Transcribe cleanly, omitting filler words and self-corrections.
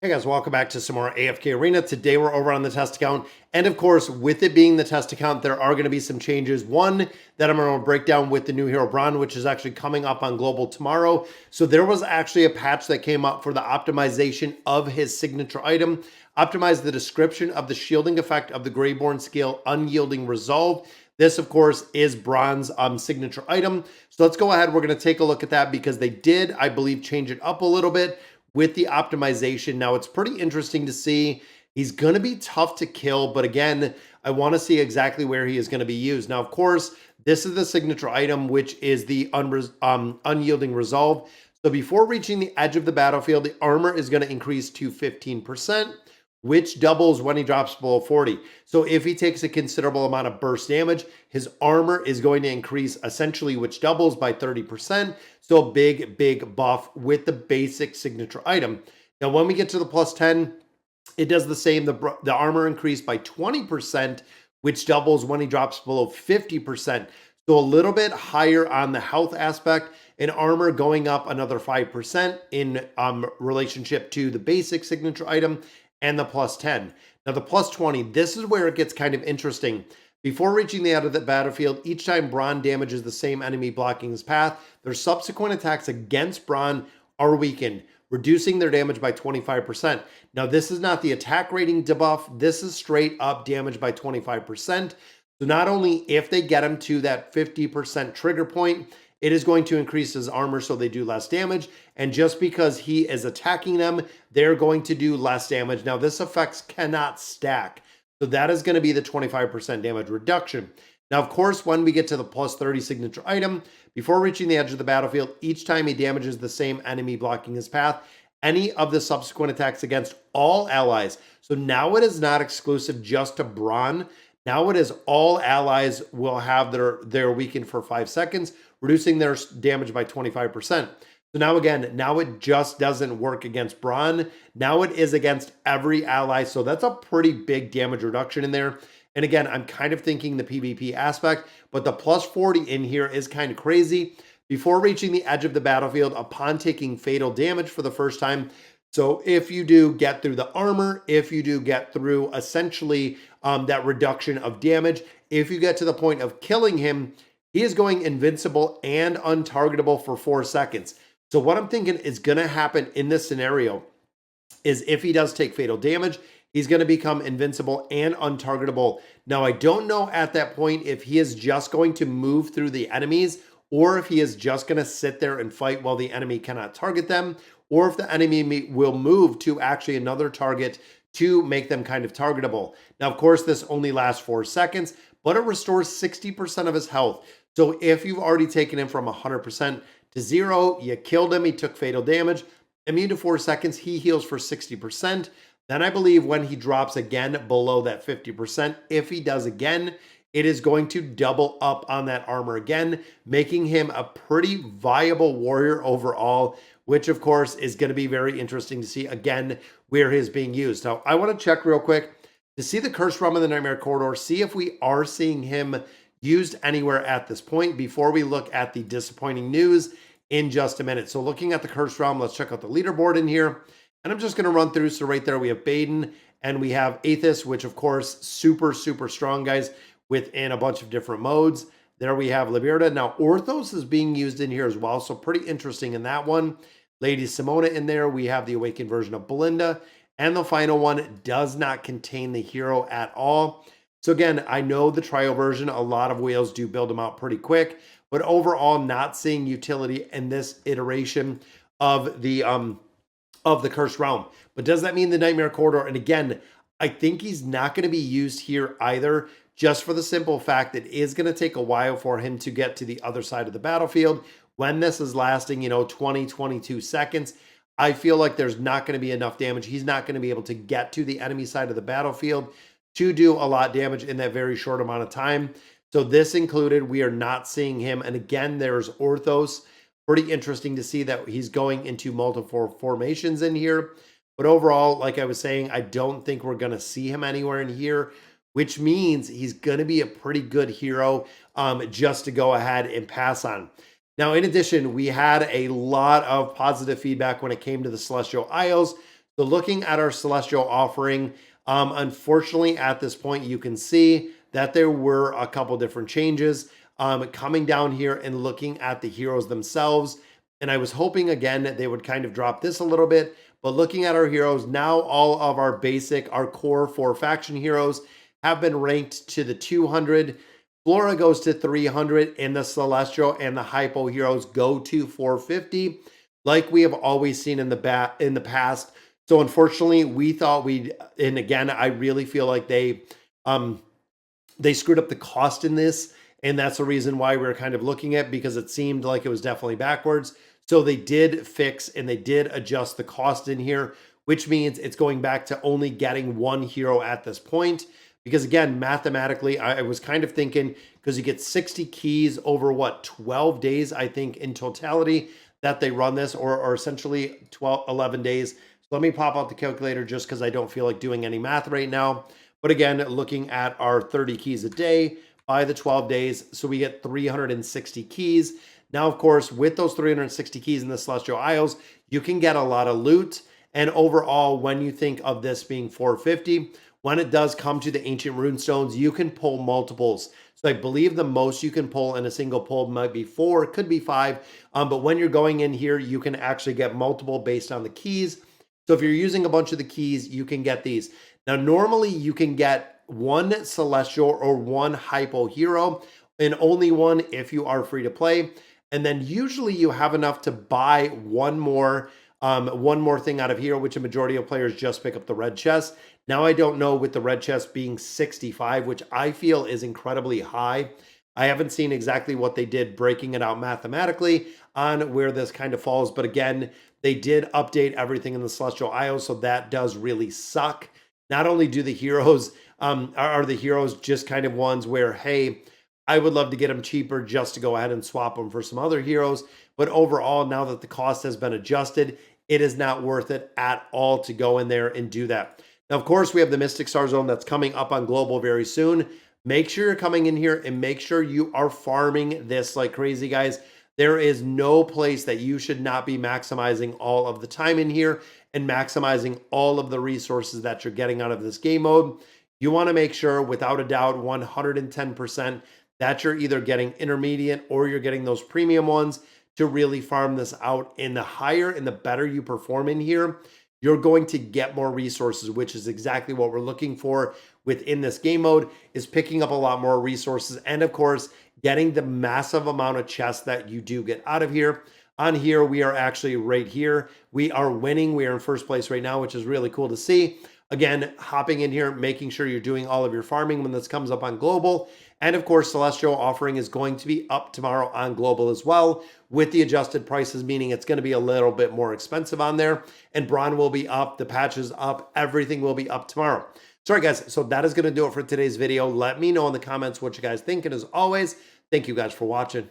Hey guys, welcome back to some more AFK Arena. Today we're over on the test account. And of course, with it being the test account, there are going to be some changes. One that I'm going to break down with the new hero Braun, which is actually coming up on global tomorrow. So there was actually a patch that came up for the optimization of his signature item. Optimize the description of the shielding effect of the Greyborn skill Unyielding Resolve. This, of course, is Braun's signature item. So let's go ahead. We're going to take a look at that because they did, I believe, change it up a little bit with the optimization. Now, it's pretty interesting to see. He's going to be tough to kill, but again, I want to see exactly where he is going to be used. Now, of course, this is the signature item, which is the Unyielding Resolve. So before reaching the edge of the battlefield, the armor is going to increase to 15%, which doubles when he drops below 40. So if he takes a considerable amount of burst damage, his armor is going to increase essentially, which doubles by 30%. So a big buff with the basic signature item. Now, when we get to the plus 10, it does the same. The armor increased by 20%, which doubles when he drops below 50%. So a little bit higher on the health aspect, and armor going up another 5% in relationship to the basic signature item and the plus 10. Now the plus 20, this is where it gets kind of interesting. Before reaching the end of the battlefield, each time Braun damages the same enemy blocking his path, their subsequent attacks against Braun are weakened, reducing their damage by 25%. Now this is not the attack rating debuff, this is straight up damage by 25%. So not only if they get him to that 50% trigger point, it is going to increase his armor so they do less damage. And just because he is attacking them, they're going to do less damage. Now, this effects cannot stack. So that is going to be the 25% damage reduction. Now, of course, when we get to the plus 30 signature item, before reaching the edge of the battlefield, each time he damages the same enemy blocking his path, any of the subsequent attacks against all allies. So now it is not exclusive just to Braun. Now it is all allies will have their weakened for 5 seconds, reducing their damage by 25%. So now again, now it just doesn't work against Braun. Now it is against every ally. So that's a pretty big damage reduction in there. And again, I'm kind of thinking the PvP aspect, but the plus 40 in here is kind of crazy. Before reaching the edge of the battlefield, upon taking fatal damage for the first time, so if you do get through the armor, if you do get through essentially that reduction of damage, if you get to the point of killing him, he is going invincible and untargetable for 4 seconds. So what I'm thinking is going to happen in this scenario is if he does take fatal damage, he's going to become invincible and untargetable. Now, I don't know at that point if he is just going to move through the enemies or if he is just going to sit there and fight while the enemy cannot target them, or if the enemy will move to actually another target to make them kind of targetable. Now, of course, this only lasts 4 seconds, but it restores 60% of his health. So if you've already taken him from 100% to 0, you killed him, he took fatal damage, immune to 4 seconds, he heals for 60%. Then I believe when he drops again below that 50%, if he does again, it is going to double up on that armor again, making him a pretty viable warrior overall, which of course is going to be very interesting to see again where he is being used. Now, I want to check real quick to see the Cursed Realm in the Nightmare Corridor, see if we are seeing him used anywhere at this point before we look at the disappointing news in just a minute. So looking at the Cursed Realm, let's check out the leaderboard in here. And I'm just going to run through. So right there, we have Baden and we have Aethys, which of course, super strong, guys, within a bunch of different modes. There we have Liberta. Now, Orthos is being used in here as well, so pretty interesting in that one. Lady Simona in there. We have the Awakened version of Belinda. And the final one does not contain the hero at all. So again, I know the trial version, a lot of whales do build them out pretty quick, but overall not seeing utility in this iteration of the Cursed Realm. But does that mean the Nightmare Corridor? And again, I think he's not going to be used here either, just for the simple fact that it is going to take a while for him to get to the other side of the battlefield. When this is lasting, 20, 22 seconds, I feel like there's not going to be enough damage. He's not going to be able to get to the enemy side of the battlefield to do a lot of damage in that very short amount of time. So this included, we are not seeing him. And again, there's Orthos. Pretty interesting to see that he's going into multiple formations in here. But overall, like I was saying, I don't think we're going to see him anywhere in here, which means he's going to be a pretty good hero just to go ahead and pass on. Now, in addition, we had a lot of positive feedback when it came to the Celestial Isles. So looking at our Celestial offering, unfortunately at this point, you can see that there were a couple different changes. Coming down here and looking at the heroes themselves, and I was hoping again that they would kind of drop this a little bit, but looking at our heroes now, all of our basic, our core 4 faction heroes have been ranked to the 200. Flora goes to 300, and the Celestial and the Hypo heroes go to 450, like we have always seen in the past. So unfortunately, we thought we'd, and again, I really feel like they screwed up the cost in this, and that's the reason why we're kind of looking at, because it seemed like it was definitely backwards. So they did fix and they did adjust the cost in here, which means it's going back to only getting 1 hero at this point. Because again, mathematically, I was kind of thinking, because you get 60 keys over what, 12 days, I think, in totality that they run this, or essentially 11 days. So let me pop out the calculator just because I don't feel like doing any math right now. But again, looking at our 30 keys a day by the 12 days, so we get 360 keys. Now, of course, with those 360 keys in the Celestial Isles, you can get a lot of loot. And overall, when you think of this being 450, when it does come to the Ancient Runestones, you can pull multiples. So I believe the most you can pull in a single pull might be 4, it could be 5. But when you're going in here, you can actually get multiple based on the keys. So if you're using a bunch of the keys, you can get these. Now, normally you can get 1 Celestial or 1 Hypo hero, and only 1 if you are free to play. And then usually you have enough to buy one more thing out of here, which a majority of players just pick up the red chest. Now, I don't know with the red chest being 65, which I feel is incredibly high. I haven't seen exactly what they did breaking it out mathematically on where this kind of falls. But again, they did update everything in the Celestial Isles, so that does really suck. Not only do the heroes, are the heroes just kind of ones where, hey, I would love to get them cheaper just to go ahead and swap them for some other heroes. But overall, now that the cost has been adjusted, it is not worth it at all to go in there and do that. Now, of course, we have the Mystic Star Zone that's coming up on Global very soon. Make sure you're coming in here and make sure you are farming this like crazy, guys. There is no place that you should not be maximizing all of the time in here and maximizing all of the resources that you're getting out of this game mode. You want to make sure, without a doubt, 110%, that you're either getting intermediate or you're getting those premium ones to really farm this out. And the higher and the better you perform in here, you're going to get more resources, which is exactly what we're looking for within this game mode, is picking up a lot more resources. And of course, getting the massive amount of chests that you do get out of here. On here, we are actually right here. We are winning. We are in first place right now, which is really cool to see. Again, hopping in here, making sure you're doing all of your farming when this comes up on Global. And of course, Celestial offering is going to be up tomorrow on Global as well, with the adjusted prices, meaning it's going to be a little bit more expensive on there. And Braun will be up, the patch is up, everything will be up tomorrow. Sorry guys, so that is going to do it for today's video. Let me know in the comments what you guys think. And as always, thank you guys for watching.